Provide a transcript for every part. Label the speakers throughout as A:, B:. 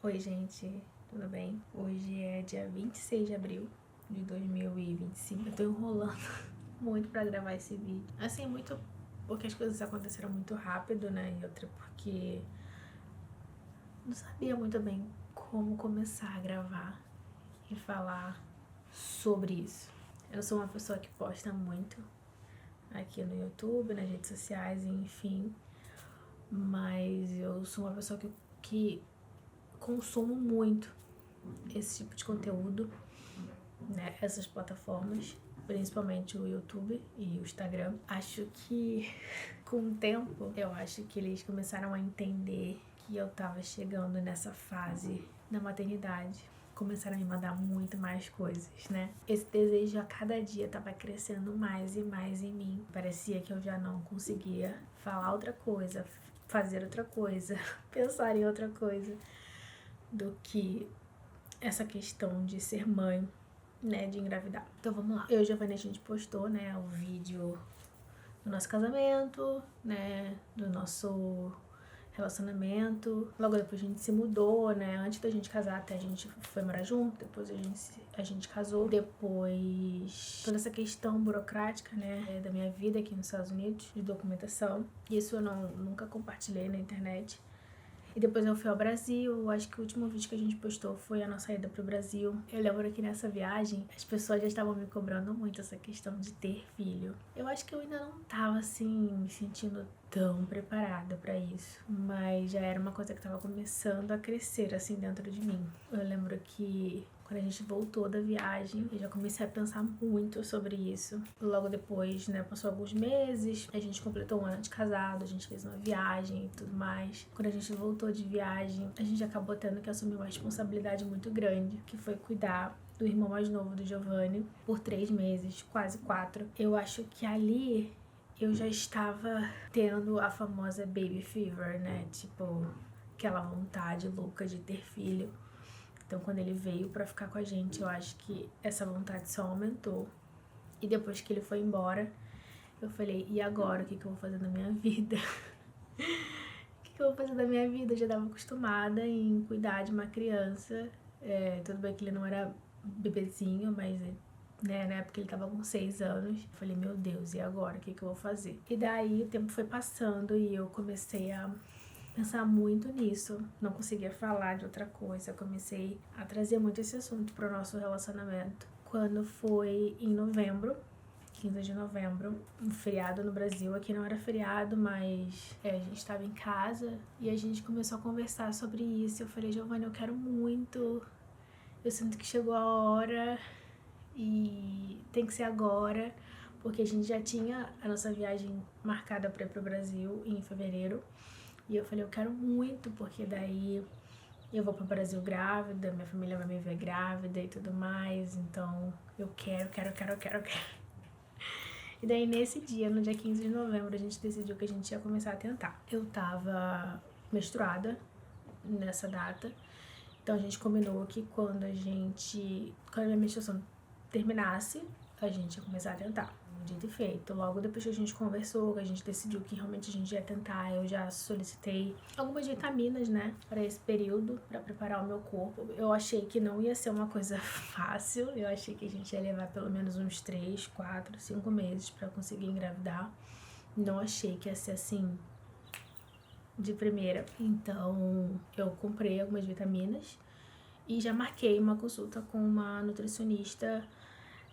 A: Oi, gente, tudo bem? Hoje é dia 26 de abril de 2025. Eu tô enrolando muito pra gravar esse vídeo. Assim, muito porque as coisas aconteceram muito rápido, né? E outra porque não sabia muito bem como começar a gravar e falar sobre isso. Eu sou uma pessoa que posta muito aqui no YouTube, nas redes sociais, enfim. Mas eu sou uma pessoa que consumo muito esse tipo de conteúdo, né? Essas plataformas, principalmente o YouTube e o Instagram. Acho que com o tempo, eu acho que eles começaram a entender que eu tava chegando nessa fase da maternidade. Começaram a me mandar muito mais coisas, né? Esse desejo a cada dia tava crescendo mais e mais em mim. Parecia que eu já não conseguia falar outra coisa, fazer outra coisa, pensar em outra coisa do que essa questão de ser mãe, né, de engravidar. Então vamos lá. Eu e a Giovanni, a gente postou, né, o vídeo do nosso casamento, né, do nosso relacionamento. Logo depois a gente se mudou, né, antes da gente casar até a gente foi morar junto, depois a gente casou. Depois toda essa questão burocrática, né, da minha vida aqui nos Estados Unidos, de documentação. Isso eu nunca compartilhei na internet. E depois eu fui ao Brasil, acho que o último vídeo que a gente postou foi a nossa ida pro Brasil. Eu lembro que nessa viagem as pessoas já estavam me cobrando muito essa questão de ter filho. Eu acho que eu ainda não tava assim, me sentindo tão preparada pra isso, mas já era uma coisa que tava começando a crescer assim dentro de mim. Eu lembro que quando a gente voltou da viagem, eu já comecei a pensar muito sobre isso. Logo depois, né, passou alguns meses, a gente completou um ano de casado, a gente fez uma viagem e tudo mais. Quando a gente voltou de viagem, a gente acabou tendo que assumir uma responsabilidade muito grande, que foi cuidar do irmão mais novo do Giovanni por 3 meses, quase 4. Eu acho que ali eu já estava tendo a famosa baby fever, né? Tipo, aquela vontade louca de ter filho. Então, quando ele veio pra ficar com a gente, eu acho que essa vontade só aumentou. E depois que ele foi embora, eu falei, e agora? O que eu vou fazer na minha vida? O que eu vou fazer da minha vida? Eu já estava acostumada em cuidar de uma criança. Tudo bem que ele não era bebezinho, mas né, na época ele tava com 6 anos. Eu falei, meu Deus, e agora? O que eu vou fazer? E daí o tempo foi passando e eu comecei a pensar muito nisso, não conseguia falar de outra coisa, comecei a trazer muito esse assunto pro nosso relacionamento. Quando foi em novembro, 15 de novembro, um feriado no Brasil, aqui não era feriado, mas a gente estava em casa e a gente começou a conversar sobre isso. Eu falei, Giovanni, eu quero muito, eu sinto que chegou a hora e tem que ser agora, porque a gente já tinha a nossa viagem marcada para ir pro Brasil em fevereiro. E eu falei, eu quero muito, porque daí eu vou pro Brasil grávida, minha família vai me ver grávida e tudo mais. Então eu quero. E daí nesse dia, no dia 15 de novembro, a gente decidiu que a gente ia começar a tentar. Eu tava menstruada nessa data, então a gente combinou que quando a minha menstruação terminasse, a gente ia começar a tentar. Dito e feito. Logo depois que a gente conversou, que a gente decidiu que realmente a gente ia tentar, eu já solicitei algumas vitaminas, né, para esse período, para preparar o meu corpo. Eu achei que não ia ser uma coisa fácil, eu achei que a gente ia levar pelo menos uns 3, 4, 5 meses para conseguir engravidar. Não achei que ia ser assim de primeira. Então, eu comprei algumas vitaminas e já marquei uma consulta com uma nutricionista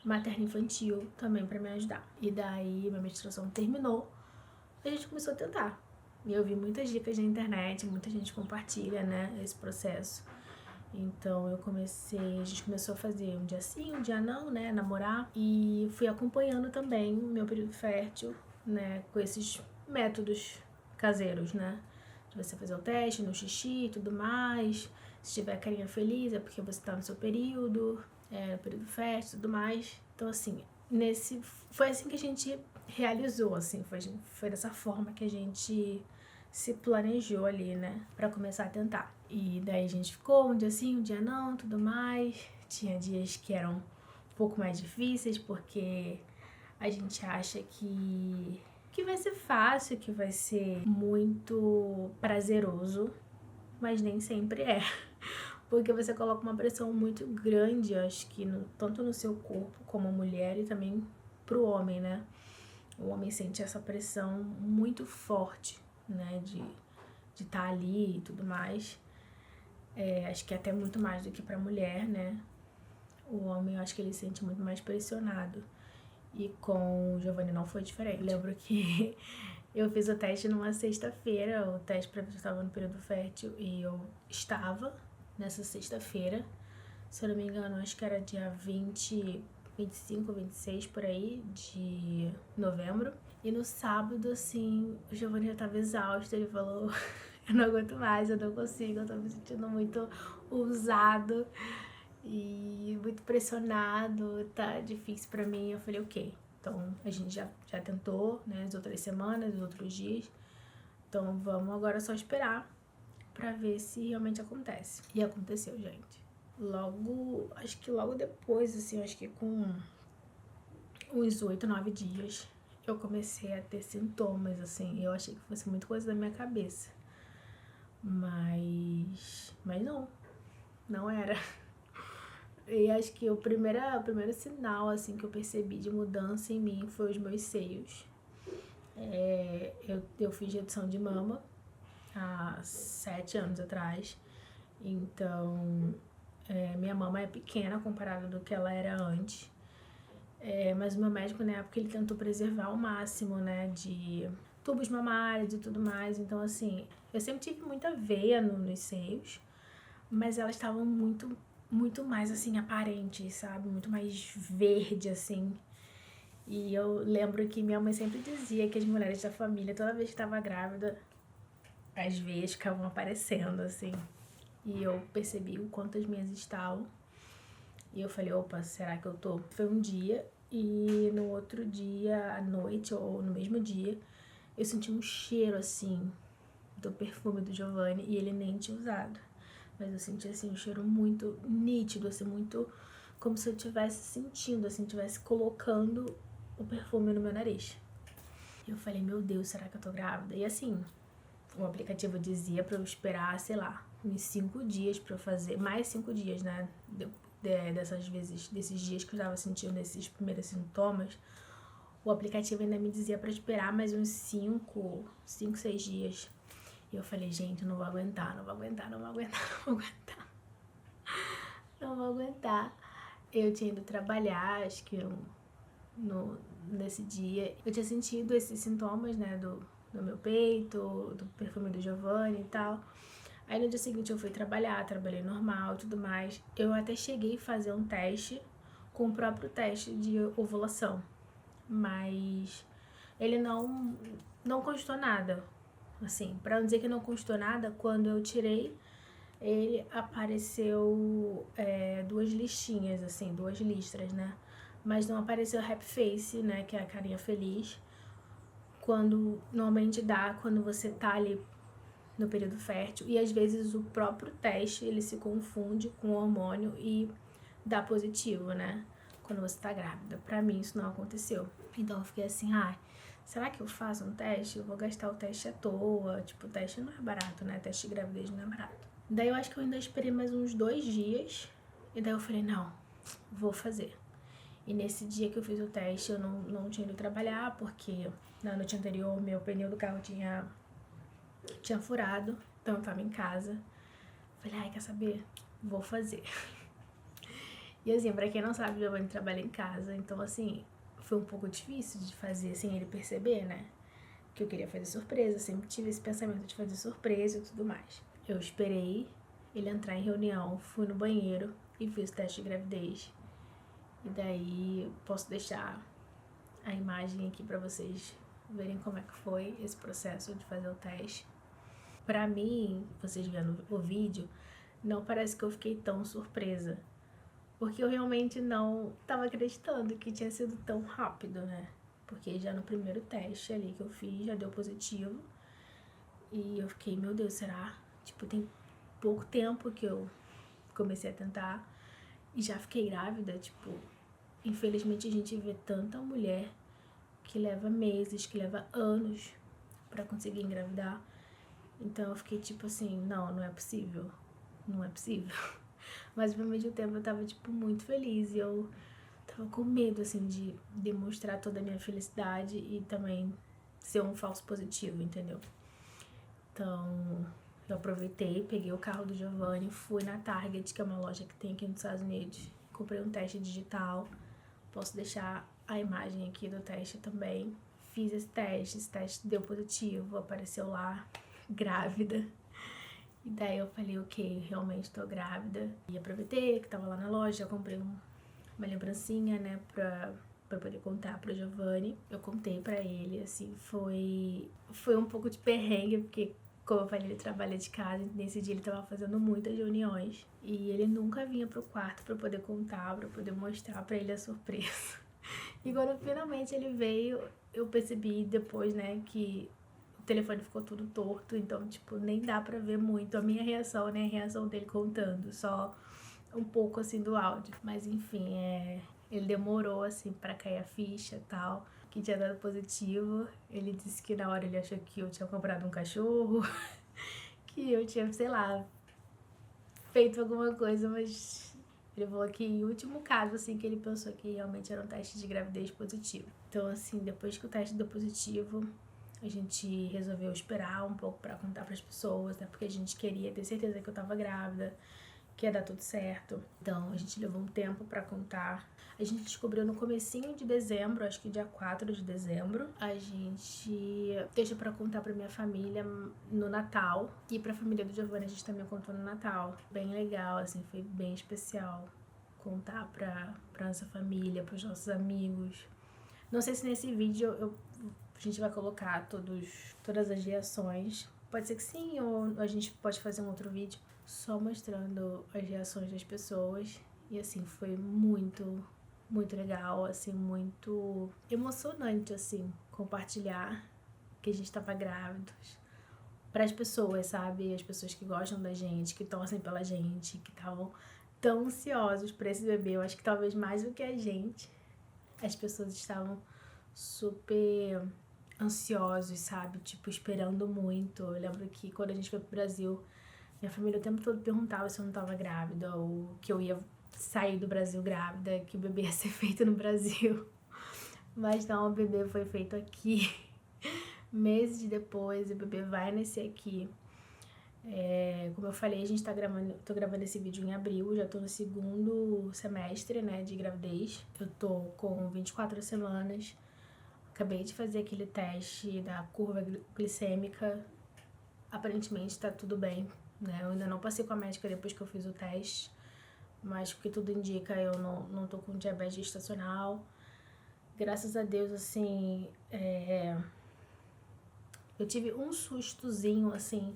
A: materno-infantil também pra me ajudar. E daí minha menstruação terminou, a gente começou a tentar. E eu vi muitas dicas na internet, muita gente compartilha, né, esse processo. Então a gente começou a fazer um dia sim, um dia não, né, namorar. E fui acompanhando também o meu período fértil, né, com esses métodos caseiros, né. De você fazer o teste no xixi e tudo mais. Se tiver carinha feliz é porque você tá no seu período fértil e tudo mais. Então, assim, foi assim que a gente realizou, assim, foi dessa forma que a gente se planejou ali, né, pra começar a tentar. E daí a gente ficou um dia sim, um dia não, tudo mais. Tinha dias que eram um pouco mais difíceis, porque a gente acha que vai ser fácil, que vai ser muito prazeroso, mas nem sempre é. Porque você coloca uma pressão muito grande, acho que tanto no seu corpo como mulher e também pro homem, né? O homem sente essa pressão muito forte, né? De estar ali e tudo mais. Acho que até muito mais do que pra mulher, né? O homem, eu acho que ele sente muito mais pressionado. E com o Giovanni não foi diferente. Eu lembro que eu fiz o teste numa sexta-feira, o teste pra ver se eu estava no período fértil, e eu estava nessa sexta-feira. Se eu não me engano, acho que era dia 25, 26 por aí, de novembro. E no sábado, assim, o Giovanni já tava exausto, ele falou, eu não aguento mais, eu não consigo, eu tô me sentindo muito usado e muito pressionado, tá difícil pra mim. Eu falei, ok, então a gente já tentou, né, as outras semanas, os outros dias, então vamos agora só esperar pra ver se realmente acontece. E aconteceu, gente. Acho que logo depois, assim, acho que com uns 8, 9 dias, eu comecei a ter sintomas, assim. Eu achei que fosse muita coisa da minha cabeça. Mas não era. E acho que o primeiro sinal, assim, que eu percebi de mudança em mim foi os meus seios. Eu fiz redução de mama há 7 anos atrás. Então, minha mama é pequena comparada do que ela era antes. Mas o meu médico, na época, ele tentou preservar ao máximo, né, de tubos mamários e tudo mais. Então, assim, eu sempre tive muita veia nos seios, mas elas estavam muito mais, assim, aparentes, sabe? Muito mais verde, assim. E eu lembro que minha mãe sempre dizia que as mulheres da família, toda vez que estava grávida, as veias ficavam aparecendo, assim. E eu percebi o quanto as minhas estavam. E eu falei, opa, será que eu tô? Foi um dia e no outro dia, à noite ou no mesmo dia, eu senti um cheiro, assim, do perfume do Giovanni e ele nem tinha usado. Mas eu senti, assim, um cheiro muito nítido, assim, muito como se eu estivesse sentindo, assim, estivesse colocando o perfume no meu nariz. E eu falei, meu Deus, será que eu tô grávida? E assim, o aplicativo dizia pra eu esperar, sei lá, uns 5 dias pra eu fazer, mais 5 dias, né? Desses dias que eu tava sentindo esses primeiros sintomas, o aplicativo ainda me dizia pra esperar mais uns 5, 6 dias. E eu falei, gente, eu não vou aguentar, não vou aguentar, não vou aguentar, não vou aguentar. Não vou aguentar. Eu tinha ido trabalhar, acho que nesse dia, eu tinha sentido esses sintomas, né, do meu peito, do perfume do Giovanni e tal. Aí no dia seguinte eu fui trabalhar, trabalhei normal e tudo mais. Eu até cheguei a fazer um teste com o próprio teste de ovulação, mas ele não constou nada. Assim, pra não dizer que não constou nada, quando eu tirei, ele apareceu 2 listinhas, assim, 2 listras, né? Mas não apareceu happy face, né, que é a carinha feliz, quando normalmente dá quando você tá ali no período fértil. E às vezes o próprio teste, ele se confunde com o hormônio e dá positivo, né, quando você tá grávida. Pra mim isso não aconteceu. Então eu fiquei assim, será que eu faço um teste? Eu vou gastar o teste à toa. Tipo, o teste não é barato, né? Teste de gravidez não é barato. Daí eu acho que eu ainda esperei mais uns 2 dias. E daí eu falei, não, vou fazer. E nesse dia que eu fiz o teste, eu não tinha ido trabalhar, porque na noite anterior meu pneu do carro tinha furado. Então eu tava em casa. Falei, quer saber? Vou fazer. E assim, pra quem não sabe, meu Giovanni trabalha em casa. Então assim, foi um pouco difícil de fazer sem ele perceber, né? Que eu queria fazer surpresa. Sempre tive esse pensamento de fazer surpresa e tudo mais. Eu esperei ele entrar em reunião, fui no banheiro e fiz o teste de gravidez. E daí posso deixar a imagem aqui pra vocês verem como é que foi esse processo de fazer o teste. Pra mim, vocês vendo o vídeo, não parece que eu fiquei tão surpresa. Porque eu realmente não tava acreditando que tinha sido tão rápido, né? Porque já no primeiro teste ali que eu fiz, já deu positivo. E eu fiquei, meu Deus, será? Tipo, tem pouco tempo que eu comecei a tentar e já fiquei grávida. Tipo, infelizmente a gente vê tanta mulher que leva meses, que leva anos pra conseguir engravidar. Então eu fiquei tipo assim, não é possível. não é possível. Mas ao mesmo tempo eu tava, tipo, muito feliz e eu tava com medo, assim, de demonstrar toda a minha felicidade e também ser um falso positivo, entendeu? Então, eu aproveitei, peguei o carro do Giovanni, fui na Target, que é uma loja que tem aqui nos Estados Unidos, comprei um teste digital, posso deixar a imagem aqui do teste também. Fiz esse teste deu positivo, apareceu lá, grávida. E daí eu falei, ok, realmente tô grávida. E aproveitei que tava lá na loja, comprei uma lembrancinha, né, pra poder contar pro Giovanni. Eu contei pra ele, assim, foi um pouco de perrengue, porque, como eu falei, ele trabalha de casa, e nesse dia ele tava fazendo muitas reuniões. E ele nunca vinha pro quarto pra poder contar, pra poder mostrar pra ele a surpresa. E quando finalmente ele veio, eu percebi depois, né, que o telefone ficou tudo torto, então, tipo, nem dá pra ver muito a minha reação, né, a reação dele contando, só um pouco, assim, do áudio. Mas, enfim, ele demorou, assim, pra cair a ficha e tal, que tinha dado positivo. Ele disse que na hora ele achou que eu tinha comprado um cachorro, que eu tinha, sei lá, feito alguma coisa, mas ele falou que em último caso, assim, que ele pensou que realmente era um teste de gravidez positivo. Então, assim, depois que o teste deu positivo, a gente resolveu esperar um pouco pra contar pras pessoas, né? Porque a gente queria ter certeza que eu tava grávida, que ia dar tudo certo. Então, a gente levou um tempo pra contar. A gente descobriu no comecinho de dezembro, acho que dia 4 de dezembro. A gente deixa pra contar pra minha família no Natal. E pra família do Giovanni a gente também contou no Natal. Bem legal, assim, foi bem especial contar pra nossa família, pros nossos amigos. Não sei se nesse vídeo a gente vai colocar todas as reações. Pode ser que sim, ou a gente pode fazer um outro vídeo só mostrando as reações das pessoas. E assim, foi muito legal, assim, muito emocionante, assim, compartilhar que a gente tava grávidos para as pessoas, sabe? As pessoas que gostam da gente, que torcem pela gente, que estavam tão ansiosos por esse bebê. Eu acho que talvez mais do que a gente, as pessoas estavam super ansiosos, sabe? Tipo, esperando muito. Eu lembro que quando a gente foi pro Brasil, minha família o tempo todo perguntava se eu não tava grávida, ou que eu ia sair do Brasil grávida, que o bebê ia ser feito no Brasil. Mas não, o bebê foi feito aqui. Meses depois, o bebê vai nascer aqui. Como eu falei, tô gravando esse vídeo em abril, já tô no segundo semestre, né, de gravidez. Eu tô com 24 semanas. Acabei de fazer aquele teste da curva glicêmica. Aparentemente tá tudo bem, né? Eu ainda não passei com a médica depois que eu fiz o teste, mas porque tudo indica, eu não tô com diabetes gestacional. Graças a Deus, assim, eu tive um sustozinho, assim,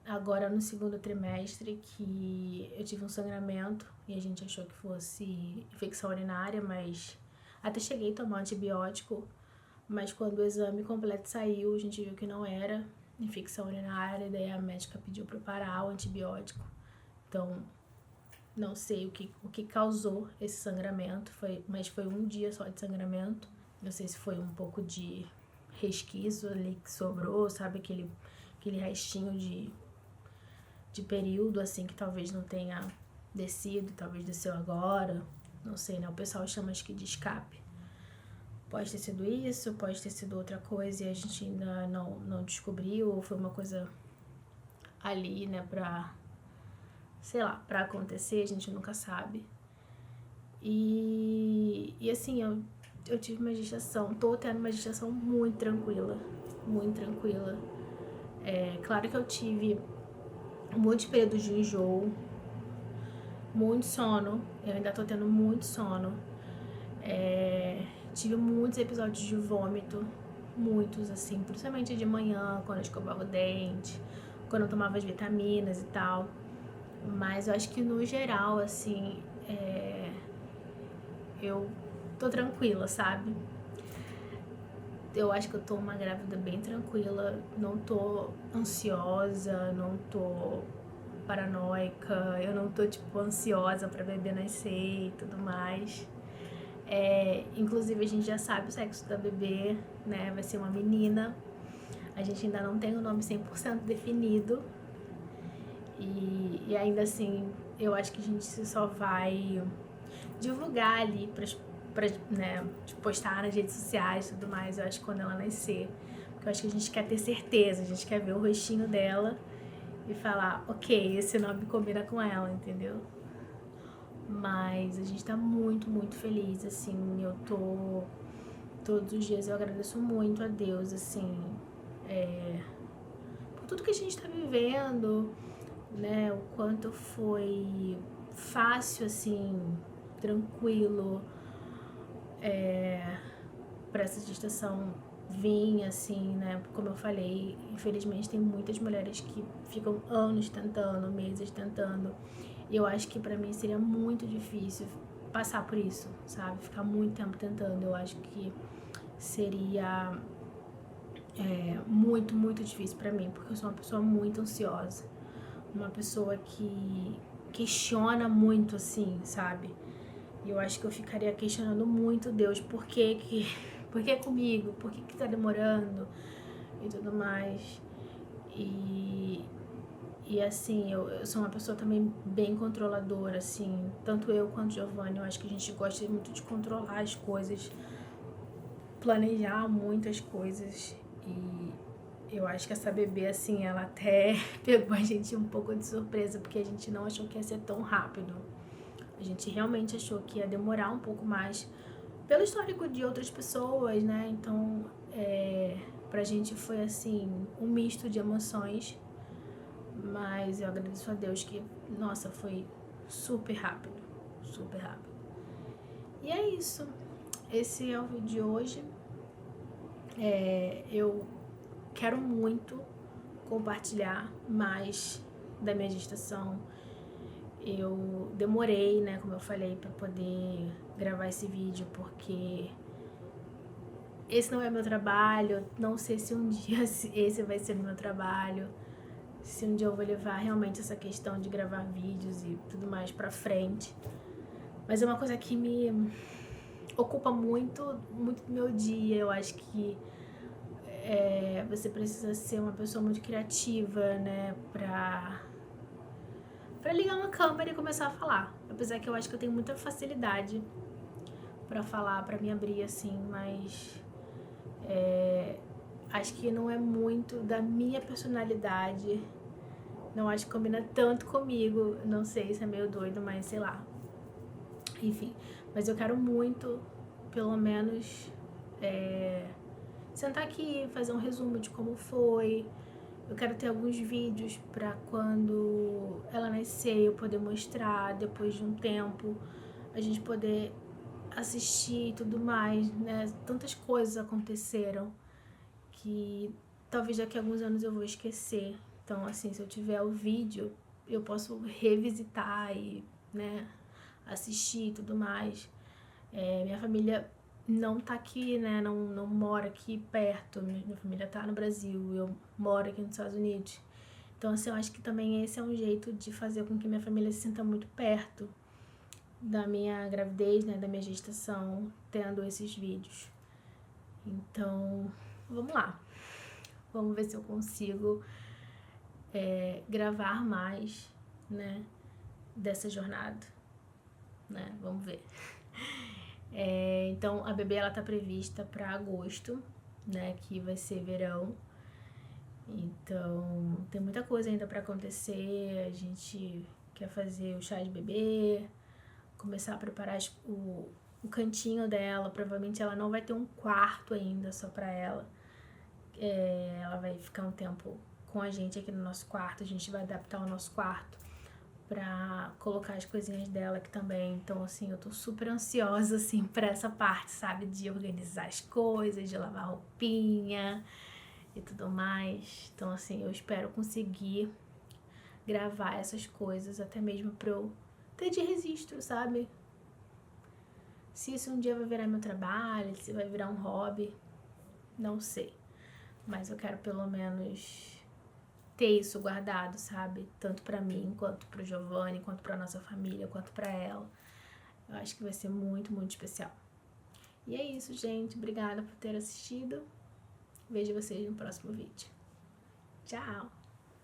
A: agora no segundo trimestre, que eu tive um sangramento e a gente achou que fosse infecção urinária, mas até cheguei a tomar antibiótico, mas quando o exame completo saiu, a gente viu que não era infecção urinária, daí a médica pediu para parar o antibiótico. Então, não sei o que causou esse sangramento, mas foi um dia só de sangramento. Não sei se foi um pouco de resquício ali que sobrou, sabe? Aquele restinho de período, assim, que talvez não tenha descido, talvez desceu agora. Não sei, né? O pessoal chama acho que de escape. Pode ter sido isso, pode ter sido outra coisa e a gente ainda não descobriu, ou foi uma coisa ali, né, sei lá, pra acontecer, a gente nunca sabe. E assim, eu tive uma gestação, tô tendo uma gestação muito tranquila, muito tranquila. Claro que eu tive muitos períodos de enjoo, muito sono, eu ainda tô tendo muito sono. Tive muitos episódios de vômito, muitos, assim, principalmente de manhã, quando eu escovava o dente, quando eu tomava as vitaminas e tal. Mas eu acho que no geral, assim, eu tô tranquila, sabe? Eu acho que eu tô uma grávida bem tranquila, não tô ansiosa, não tô paranoica, eu não tô, tipo, ansiosa pra bebê nascer e tudo mais. Inclusive a gente já sabe o sexo da bebê, né? Vai ser uma menina. A gente ainda não tem o nome 100% definido. E ainda assim, eu acho que a gente só vai divulgar ali né, postar nas redes sociais e tudo mais, eu acho que quando ela nascer. Porque eu acho que a gente quer ter certeza, a gente quer ver o rostinho dela e falar, ok, esse nome combina com ela, entendeu? Mas a gente tá muito, muito feliz, assim, eu tô... Todos os dias eu agradeço muito a Deus, assim, por tudo que a gente tá vivendo, né, o quanto foi fácil, assim, tranquilo, pra essa gestação vir, assim, né, como eu falei, infelizmente tem muitas mulheres que ficam anos tentando, meses tentando, e eu acho que pra mim seria muito difícil passar por isso, sabe, ficar muito tempo tentando, eu acho que seria muito, muito difícil pra mim, porque eu sou uma pessoa muito ansiosa, uma pessoa que questiona muito, assim, sabe? E eu acho que eu ficaria questionando muito Deus, por que comigo? Por que tá demorando? E tudo mais. E, e assim, eu sou uma pessoa também bem controladora, assim, tanto eu quanto o Giovanni, eu acho que a gente gosta muito de controlar as coisas, planejar muitas coisas. E eu acho que essa bebê, assim, ela até pegou a gente um pouco de surpresa, porque a gente não achou que ia ser tão rápido. A gente realmente achou que ia demorar um pouco mais, pelo histórico de outras pessoas, né? Então, pra gente foi, assim, um misto de emoções. Mas eu agradeço a Deus que, nossa, foi super rápido. Super rápido. E é isso. Esse é o vídeo de hoje. Eu quero muito compartilhar mais da minha gestação. Eu demorei, né, como eu falei, pra poder gravar esse vídeo, porque esse não é meu trabalho, não sei se um dia esse vai ser o meu trabalho, se um dia eu vou levar realmente essa questão de gravar vídeos e tudo mais pra frente. Mas é uma coisa que me ocupa muito, muito do meu dia. Eu acho que você precisa ser uma pessoa muito criativa, né, pra ligar uma câmera e começar a falar. Apesar que eu acho que eu tenho muita facilidade pra falar, pra me abrir, assim, mas acho que não é muito da minha personalidade. Não acho que combina tanto comigo. Não sei se é meio doido, mas sei lá. Enfim, mas eu quero muito, pelo menos, sentar aqui e fazer um resumo de como foi. Eu quero ter alguns vídeos pra quando ela nascer eu poder mostrar depois de um tempo, a gente poder assistir e tudo mais, né? Tantas coisas aconteceram que talvez daqui a alguns anos eu vou esquecer. Então, assim, se eu tiver o vídeo, eu posso revisitar e, né, assistir e tudo mais. Minha família não tá aqui, né, não mora aqui perto. Minha família tá no Brasil, eu moro aqui nos Estados Unidos. Então, assim, eu acho que também esse é um jeito de fazer com que minha família se sinta muito perto da minha gravidez, né, da minha gestação, tendo esses vídeos. Então, vamos lá. Vamos ver se eu consigo gravar mais, né, dessa jornada, né? Vamos ver. Então, a bebê, ela tá prevista para agosto, né, que vai ser verão. Então, tem muita coisa ainda para acontecer. A gente quer fazer o chá de bebê, começar a preparar o cantinho dela. Provavelmente ela não vai ter um quarto ainda só para ela. Ela vai ficar um tempo com a gente aqui no nosso quarto. A gente vai adaptar o nosso quarto pra colocar as coisinhas dela aqui também. Então, assim, eu tô super ansiosa, assim, pra essa parte, sabe? De organizar as coisas, de lavar roupinha e tudo mais. Então, assim, eu espero conseguir gravar essas coisas, até mesmo pra eu ter de registro, sabe? Se isso um dia vai virar meu trabalho, se vai virar um hobby, não sei. Mas eu quero pelo menos ter isso guardado, sabe? Tanto pra mim, quanto pro Giovanni, quanto pra nossa família, quanto pra ela. Eu acho que vai ser muito, muito especial. E é isso, gente. Obrigada por ter assistido. Vejo vocês no próximo vídeo. Tchau!